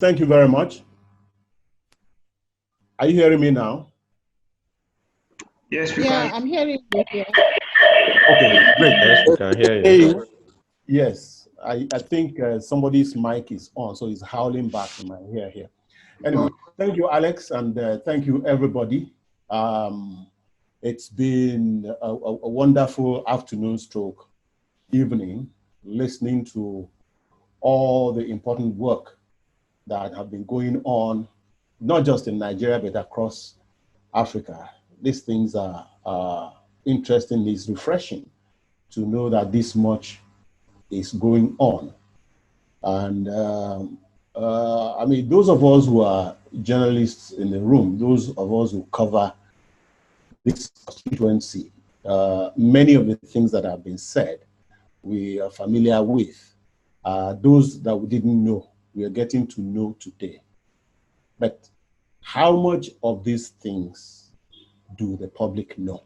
Thank you very much. Are you hearing me now? Yes, we can. Yeah, I'm hearing you here. Okay, great. Yes, we can hear you. Yes, I think somebody's mic is on, so it's howling back in my ear here. Anyway, thank you, Alex, and thank you, everybody. It's been a wonderful afternoon stroke evening listening to all the important work that have been going on, not just in Nigeria, but across Africa. These things are interesting, it's refreshing to know that this much is going on. And I mean, those of us who are journalists in the room, those of us who cover this constituency, many of the things that have been said, we are familiar with. Those that we didn't know, we are getting to know today. But how much of these things do the public know?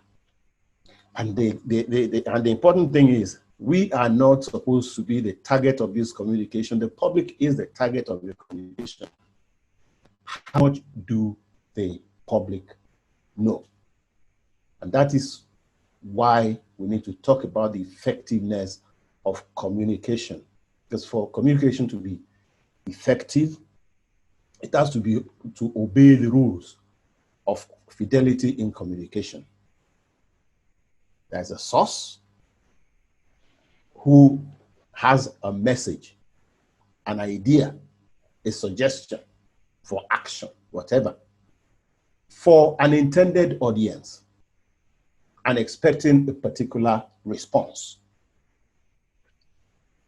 And the important thing is, we are not supposed to be the target of this communication. The public is the target of the communication. How much do the public know? And that is why we need to talk about the effectiveness of communication. Because for communication to be effective, it has to be to obey the rules of fidelity in communication. There's a source who has a message, an idea, a suggestion for action, whatever, for an intended audience and expecting a particular response.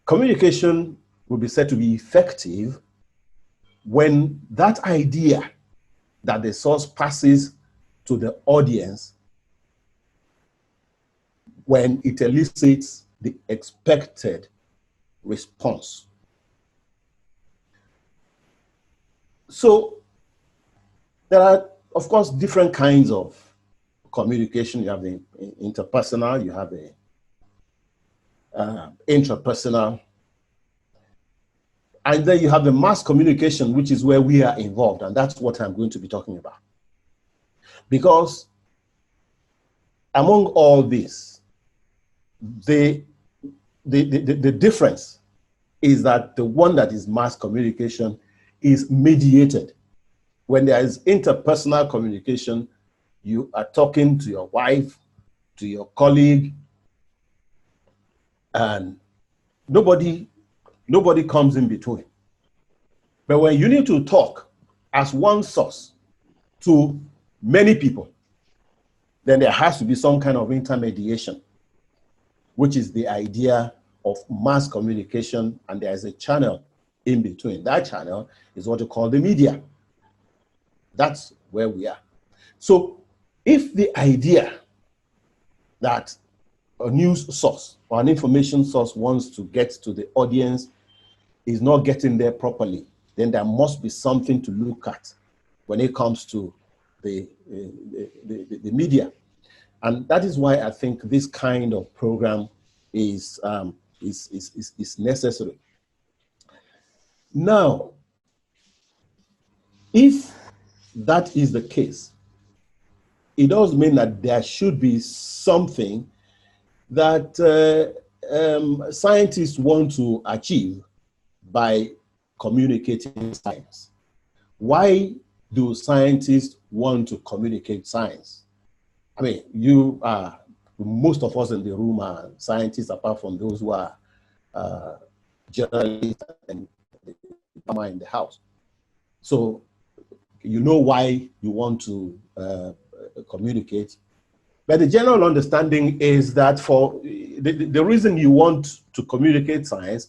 Communication will be said to be effective when that idea that the source passes to the audience, when it elicits the expected response. So there are, of course, different kinds of communication. You have the interpersonal, you have the intrapersonal, and then you have the mass communication, which is where we are involved, and that's what I'm going to be talking about. Because among all this, the difference is that the one that is mass communication is mediated. When there is interpersonal communication, you are talking to your wife, to your colleague, and nobody comes in between. But when you need to talk as one source to many people, then there has to be some kind of intermediation, which is the idea of mass communication, and there is a channel in between. That channel is what you call the media. That's where we are. So if the idea that a news source or an information source wants to get to the audience is not getting there properly, then there must be something to look at when it comes to the media. And that is why I think this kind of program is necessary. Now, if that is the case, it does mean that there should be something that scientists want to achieve by communicating science. Why do scientists want to communicate science? I mean, most of us in the room are scientists, apart from those who are journalists and in the house. So you know why you want to communicate. But the general understanding is that for the reason you want to communicate science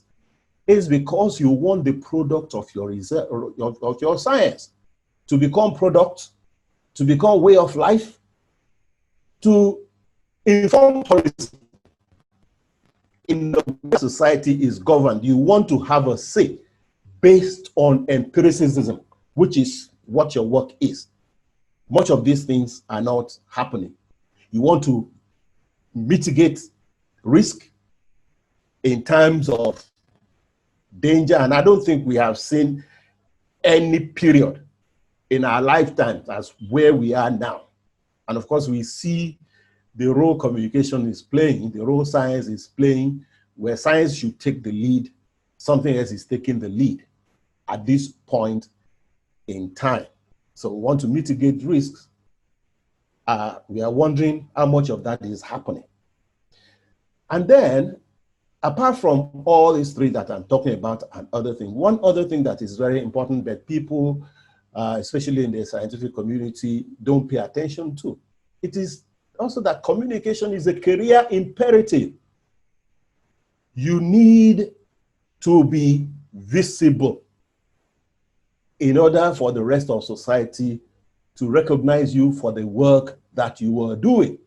is because you want the product of your research, of your science to become product, to become way of life, to inform policy in the way society is governed. You want to have a say based on empiricism, which is what your work is. Much of these things are not happening. You want to mitigate risk in times of danger, and I don't think we have seen any period in our lifetimes as where we are now. And of course, we see the role communication is playing, the role science is playing, where science should take the lead, something else is taking the lead at this point in time. So we want to mitigate risks. We are wondering how much of that is happening. And then, apart from all these three that I'm talking about and other things, one other thing that is very important that people, especially in the scientific community, don't pay attention to. It is also that communication is a career imperative. You need to be visible in order for the rest of society to recognize you for the work that you are doing.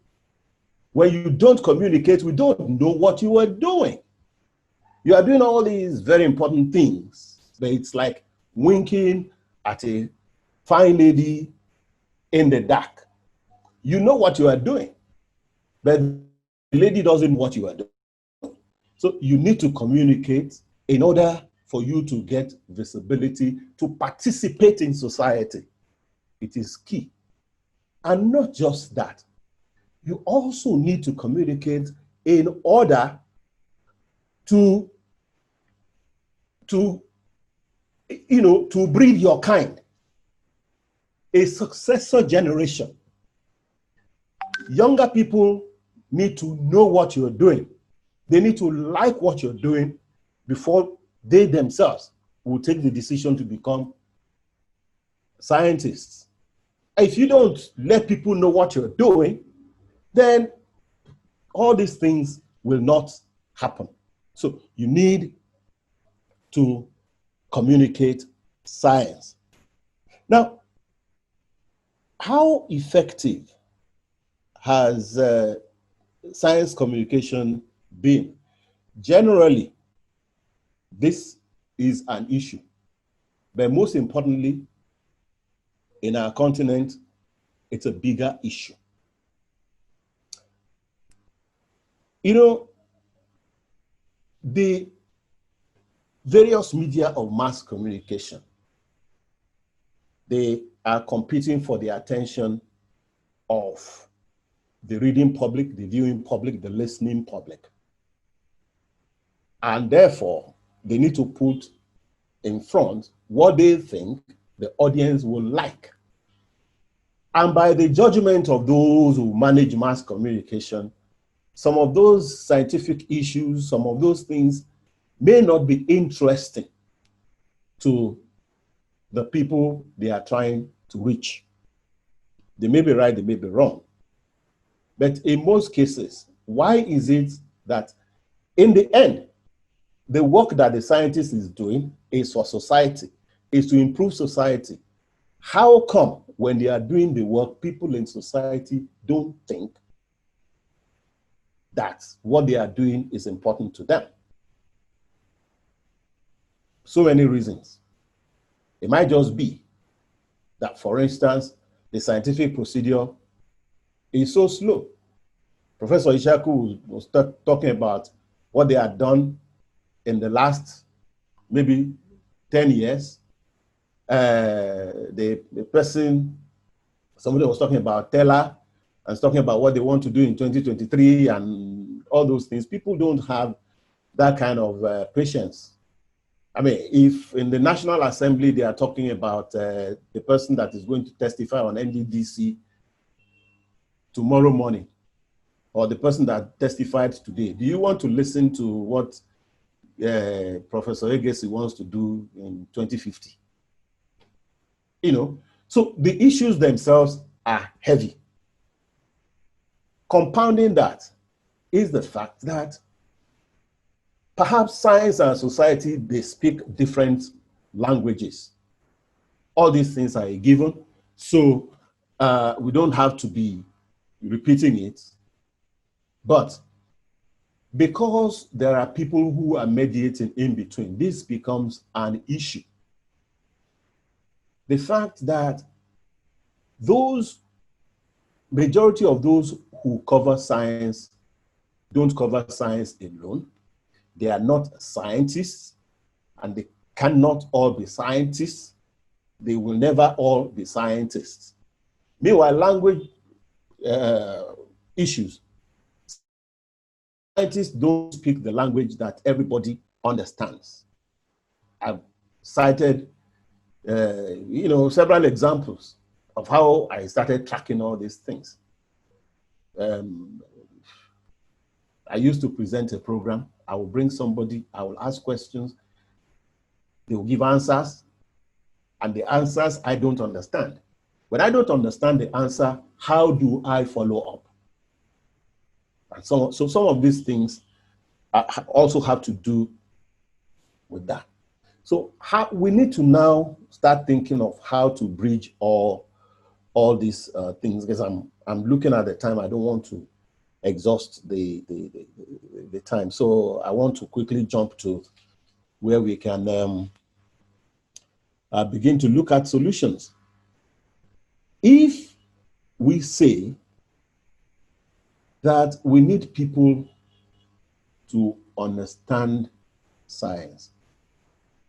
When you don't communicate, we don't know what you are doing. You are doing all these very important things, but it's like winking at a fine lady in the dark. You know what you are doing, but the lady doesn't know what you are doing. So you need to communicate in order for you to get visibility, to participate in society. It is key. And not just that, you also need to communicate in order to breed your kind, a successor generation. Younger people need to know what you're doing. They need to like what you're doing before they themselves will take the decision to become scientists. If you don't let people know what you're doing, then all these things will not happen. So you need to communicate science. Now, how effective has science communication been? Generally, this is an issue, but most importantly, in our continent, it's a bigger issue. You know, the various media of mass communication, they are competing for the attention of the reading public, the viewing public, the listening public. And therefore, they need to put in front what they think the audience will like. And by the judgment of those who manage mass communication, some of those scientific issues, some of those things may not be interesting to the people they are trying to reach. They may be right, they may be wrong. But in most cases, why is it that in the end, the work that the scientist is doing is for society, is to improve society? How come when they are doing the work, people in society don't think that what they are doing is important to them? So many reasons. It might just be that, for instance, the scientific procedure is so slow. Professor Ishaku was talking about what they had done in the last maybe 10 years. The person, somebody was talking about Teller and was talking about what they want to do in 2023 and all those things. People don't have that kind of patience. I mean, if in the National Assembly they are talking about the person that is going to testify on NDDC tomorrow morning, or the person that testified today, do you want to listen to what Professor Egesi wants to do in 2050? You know, so the issues themselves are heavy. Compounding that is the fact that perhaps science and society, they speak different languages. All these things are a given, so we don't have to be repeating it. But because there are people who are mediating in between, this becomes an issue. The fact that majority of those who cover science don't cover science alone. They are not scientists, and they cannot all be scientists. they will never all be scientists. Meanwhile, language issues, scientists don't speak the language that everybody understands. I've cited several examples of how I started tracking all these things. I used to present a program. I will bring somebody, I will ask questions, they will give answers, and the answers I don't understand. When I don't understand the answer, how do I follow up? And so some of these things also have to do with that. So we need to now start thinking of how to bridge all these things, because I'm looking at the time. I don't want to exhaust the time. So I want to quickly jump to where we can begin to look at solutions. If we say that we need people to understand science,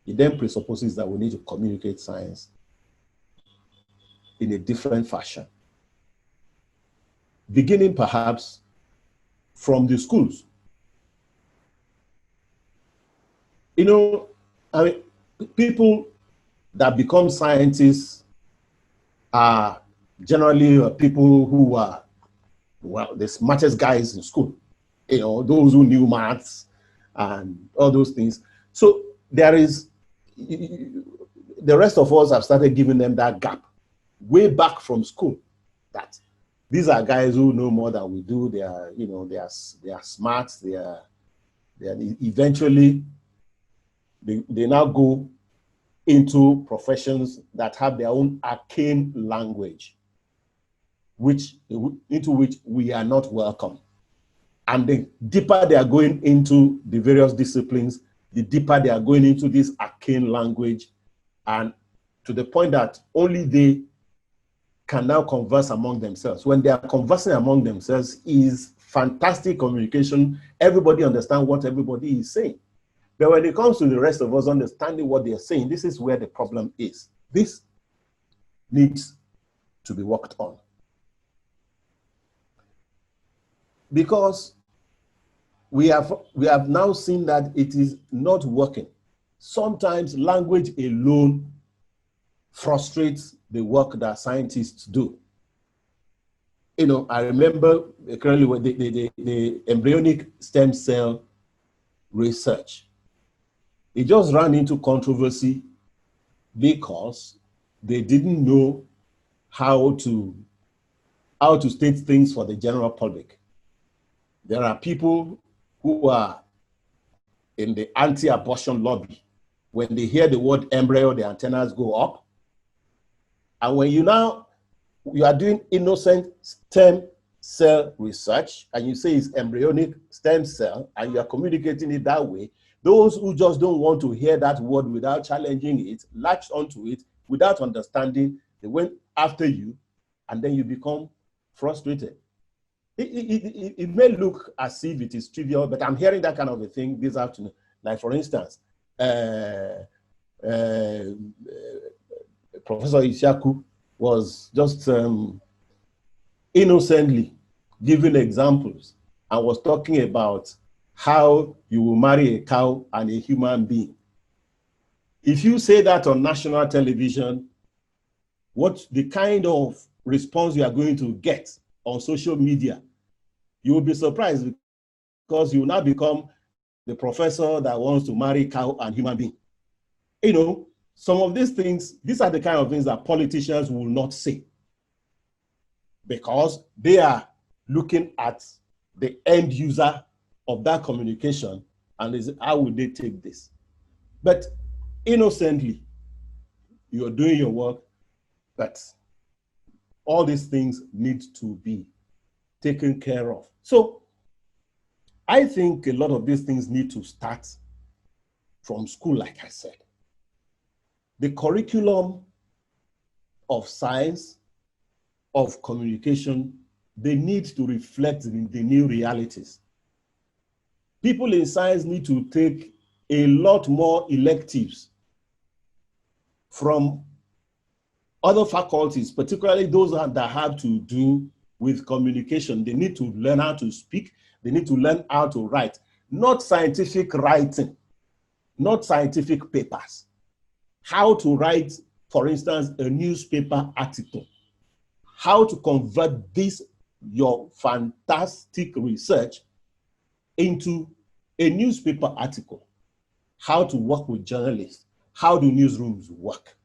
it then presupposes that we need to communicate science in a different fashion, beginning perhaps from the schools. You know, I mean, people that become scientists are generally people who are, well, the smartest guys in school, you know, those who knew maths and all those things. So there is, the rest of us have started giving them that gap way back from school, that these are guys who know more than we do. They are, you know, they are smart. They are eventually, they now go into professions that have their own arcane language, into which we are not welcome. And the deeper they are going into the various disciplines, the deeper they are going into this arcane language, and to the point that only they can now converse among themselves. When they are conversing among themselves is fantastic communication. Everybody understands what everybody is saying. But when it comes to the rest of us understanding what they're saying, this is where the problem is. This needs to be worked on. Because we have now seen that it is not working. Sometimes language alone frustrates the work that scientists do. You know, I remember currently with the embryonic stem cell research. It just ran into controversy because they didn't know how to state things for the general public. There are people who are in the anti-abortion lobby. When they hear the word embryo, the antennas go up. And when you are doing innocent stem cell research and you say it's embryonic stem cell and you are communicating it that way, those who just don't want to hear that word without challenging it, latch onto it without understanding, they went after you, and then you become frustrated. It may look as if it is trivial, but I'm hearing that kind of a thing this afternoon. Like, for instance, Professor Ishaku was just innocently giving examples and was talking about how you will marry a cow and a human being. If you say that on national television, what the kind of response you are going to get on social media, you will be surprised, because you will now become the professor that wants to marry cow and human being. You know, some of these things, these are the kind of things that politicians will not say, because they are looking at the end user of that communication and is how would they take this? But innocently, you're doing your work, but all these things need to be taken care of. So I think a lot of these things need to start from school, like I said. The curriculum of science, of communication, they need to reflect the new realities. People in science need to take a lot more electives from Other faculties, particularly those that have to do with communication, they need to learn how to speak. They need to learn how to write, not scientific writing, not scientific papers. How to write, for instance, a newspaper article. How to convert this, your fantastic research, into a newspaper article. How to work with journalists. How do newsrooms work?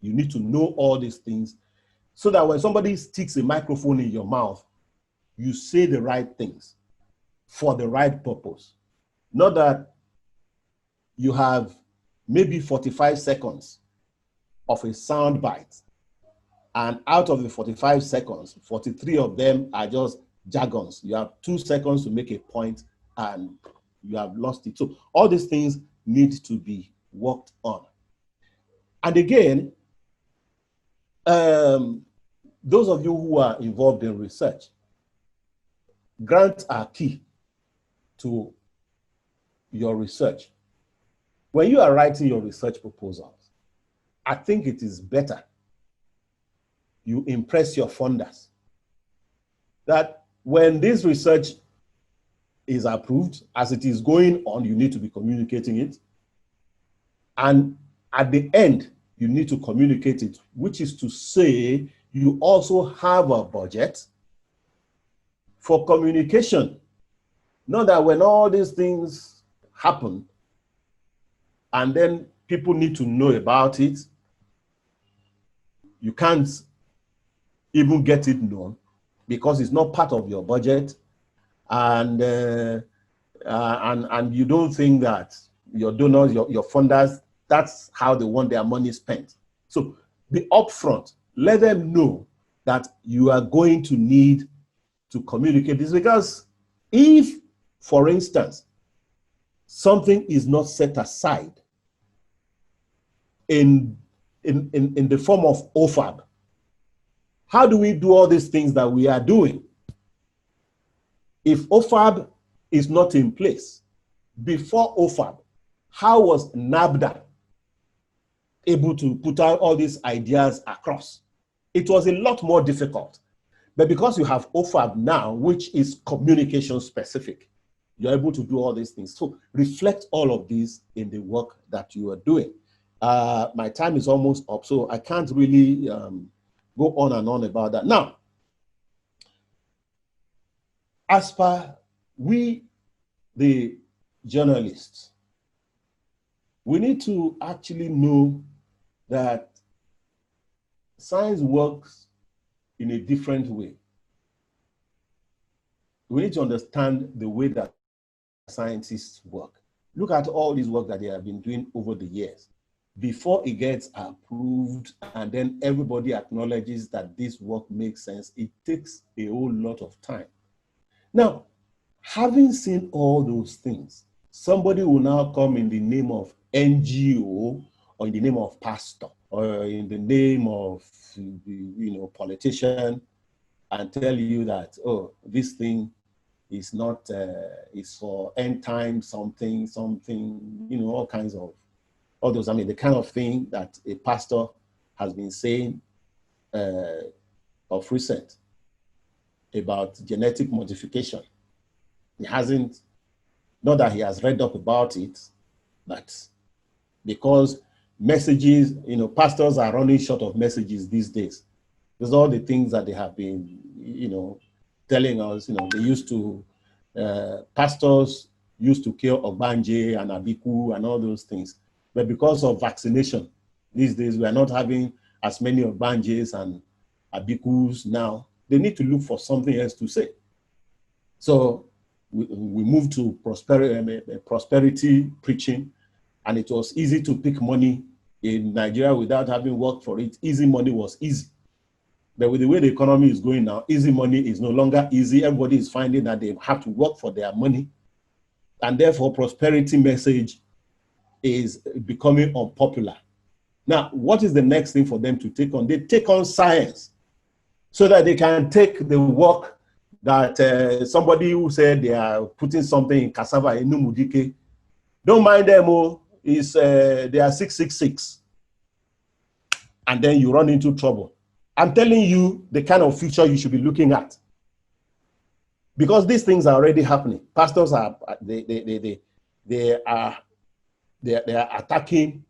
You need to know all these things so that when somebody sticks a microphone in your mouth, you say the right things for the right purpose. Not that you have maybe 45 seconds of a sound bite, and out of the 45 seconds, 43 of them are just jargons. You have 2 seconds to make a point and you have lost it. So all these things need to be worked on. And again, those of you who are involved in research, grants are key to your research. When you are writing your research proposals, I think it is better you impress your funders that when this research is approved, as it is going on, you need to be communicating it. And at the end, you need to communicate it, which is to say you also have a budget for communication. Not that when all these things happen and then people need to know about it, you can't even get it known because it's not part of your budget, and you don't think that your donors, your funders, that's how they want their money spent. So be upfront. Let them know that you are going to need to communicate this, because if, for instance, something is not set aside in the form of OFAB, how do we do all these things that we are doing? If OFAB is not in place, before OFAB, how was NABDA able to put out all these ideas across? It was a lot more difficult. But because you have OFAB now, which is communication specific, you're able to do all these things. So reflect all of these in the work that you are doing. My time is almost up, so I can't really go on and on about that. Now, as per we, the journalists, we need to actually know that science works in a different way. We need to understand the way that scientists work. Look at all this work that they have been doing over the years. Before it gets approved and then everybody acknowledges that this work makes sense, it takes a whole lot of time. Now, having seen all those things, somebody will now come in the name of NGO, or in the name of pastor, or in the name of politician, and tell you that, oh, this thing is not, it's for end time something, all kinds of, all those, the kind of thing that a pastor has been saying of recent about genetic modification. He hasn't, not that he has read up about it, but because messages, pastors are running short of messages these days. There's all the things that they have been, telling us, they used to, pastors used to kill Ogbanje and Abiku and all those things. But because of vaccination, these days we are not having as many Ogbanjes and Abikus now. They need to look for something else to say. So we moved to prosperity preaching, and it was easy to pick money in Nigeria without having worked for it. Easy money was easy. But with the way the economy is going now, easy money is no longer easy. Everybody is finding that they have to work for their money. And therefore, prosperity message is becoming unpopular. Now, what is the next thing for them to take on? They take on science so that they can take the work that somebody who said they are putting something in cassava in Numudike. Don't mind them, they are 666. And then you run into trouble. I'm telling you the kind of future you should be looking at. Because these things are already happening. Pastors are they are attacking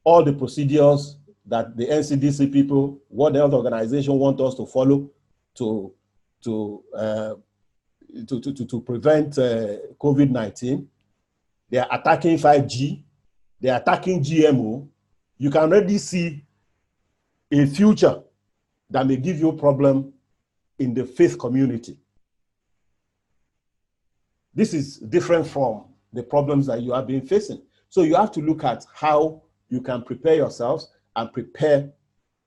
all the procedures that the NCDC people, World Health Organization want us to follow to prevent COVID-19. They are attacking 5G. They are attacking GMO. You can already see a future that may give you a problem in the faith community. This is different from the problems that you have been facing. So you have to look at how you can prepare yourselves and prepare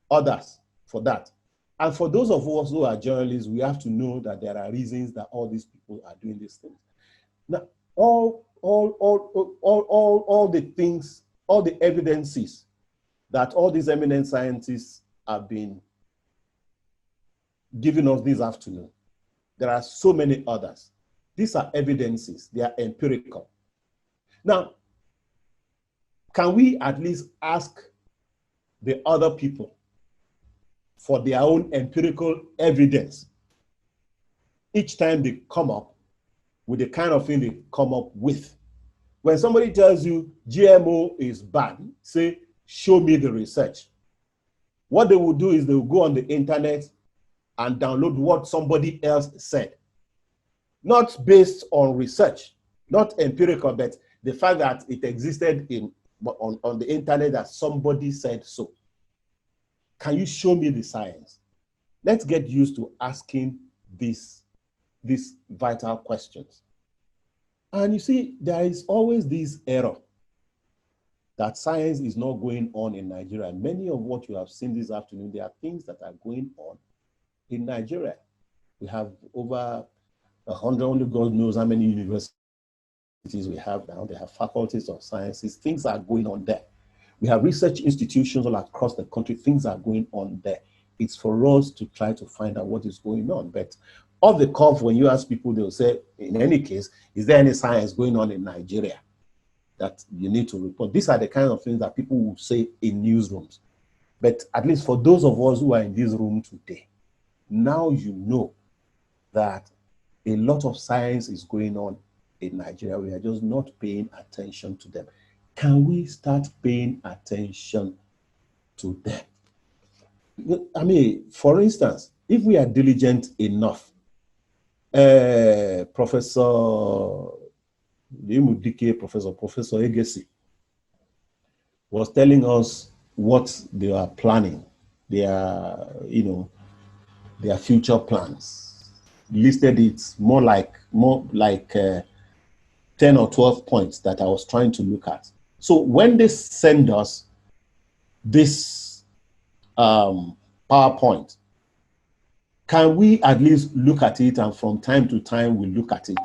others for that. And for those of us who are journalists, we have to know that there are reasons that all these people are doing these things. Now, all the things, all the evidences that all these eminent scientists have been giving us this afternoon, there are so many others. These are evidences, they are empirical. Now, can we at least ask the other people for their own empirical evidence each time they come up with the kind of thing they come up with? When somebody tells you GMO is bad, say, show me the research. What they will do is they will go on the internet and download what somebody else said. Not based on research, not empirical, but the fact that it existed on the internet that somebody said so. Can you show me the science? Let's get used to asking these vital questions. And you see, there is always this error that science is not going on in Nigeria. Many of what you have seen this afternoon, there are things that are going on in Nigeria. We have over 100, only God knows how many universities we have now. They have faculties of sciences. Things are going on there. We have research institutions all across the country. Things are going on there. It's for us to try to find out what is going on. But off the cuff, when you ask people, they'll say, in any case, is there any science going on in Nigeria that you need to report? These are the kind of things that people will say in newsrooms. But at least for those of us who are in this room today, now you know that a lot of science is going on in Nigeria. We are just not paying attention to them. Can we start paying attention to them? I mean, for instance, if we are diligent enough, Professor Egesi was telling us what they are planning, their future plans. Listed it more like 10 or 12 points that I was trying to look at. So when they send us this PowerPoint, can we at least look at it, and from time to time we look at it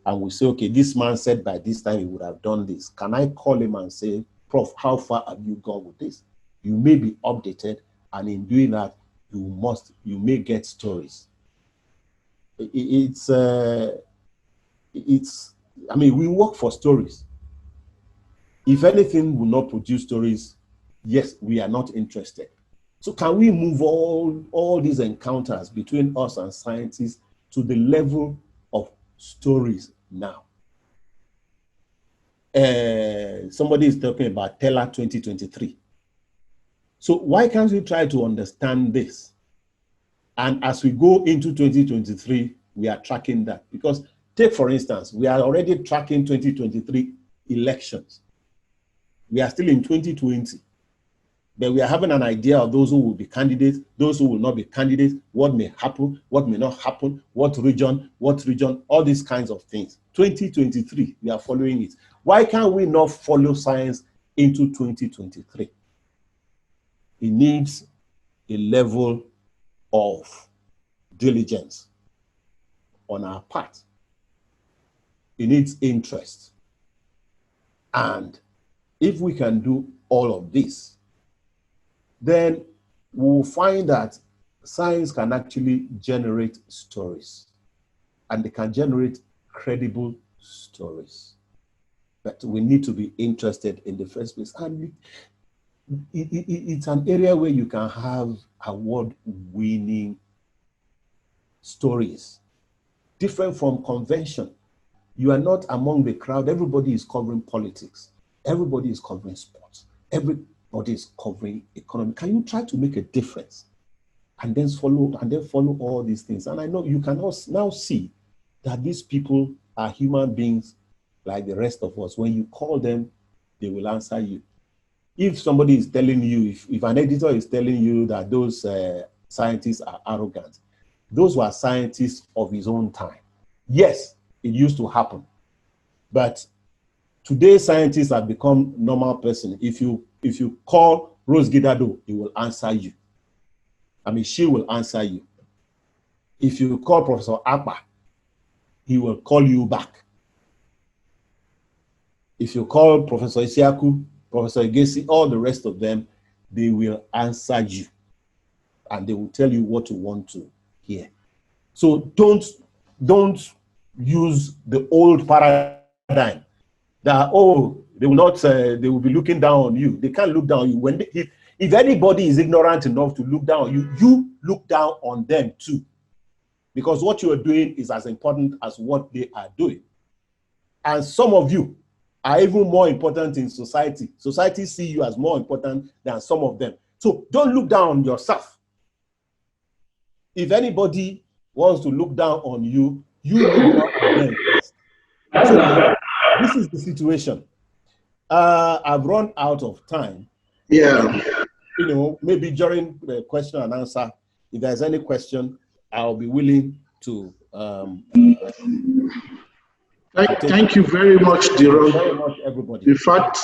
and we say, okay, this man said by this time he would have done this. Can I call him and say, Prof, how far have you gone with this? You may be updated, and in doing that, you may get stories. I mean, we work for stories. If anything will not produce stories, yes, we are not interested. So can we move all these encounters between us and scientists to the level of stories now? Somebody is talking about Teller 2023. So why can't we try to understand this? And as we go into 2023, we are tracking that. Because take, for instance, we are already tracking 2023 elections. We are still in 2020. But we are having an idea of those who will be candidates, those who will not be candidates, what may happen, what may not happen, what region, all these kinds of things. 2023, we are following it. Why can't we not follow science into 2023? It needs a level of diligence on our part. It needs interest. And if we can do all of this, then we'll find that science can actually generate stories, and they can generate credible stories. But we need to be interested in the first place. And it's an area where you can have award-winning stories, different from convention. You are not among the crowd. Everybody is covering politics. Everybody is covering sports. Everybody is covering economy. Can you try to make a difference and then follow all these things? And I know you can now see that these people are human beings like the rest of us. When you call them, they will answer you. If somebody is telling you, if an editor is telling you that those scientists are arrogant, those were scientists of his own time. Yes, it used to happen. But today, scientists have become normal person. If you call Rose Gidado, he will answer you. I mean, she will answer you. If you call Professor Akpa, he will call you back. If you call Professor Isiaku, Professor Igesi, all the rest of them, they will answer you. And they will tell you what you want to hear. So don't use the old paradigm that, oh, they will be looking down on you. They can't look down on you. If anybody is ignorant enough to look down on you, you look down on them too. Because what you are doing is as important as what they are doing. And some of you are even more important in society. Society see you as more important than some of them. So don't look down on yourself. If anybody wants to look down on you, you look down on them first. So this is the situation. I've run out of time. Yeah. You know, maybe during the question and answer, if there's any question, I'll be willing to. Thank you very much, Diran. Very much, everybody. In fact,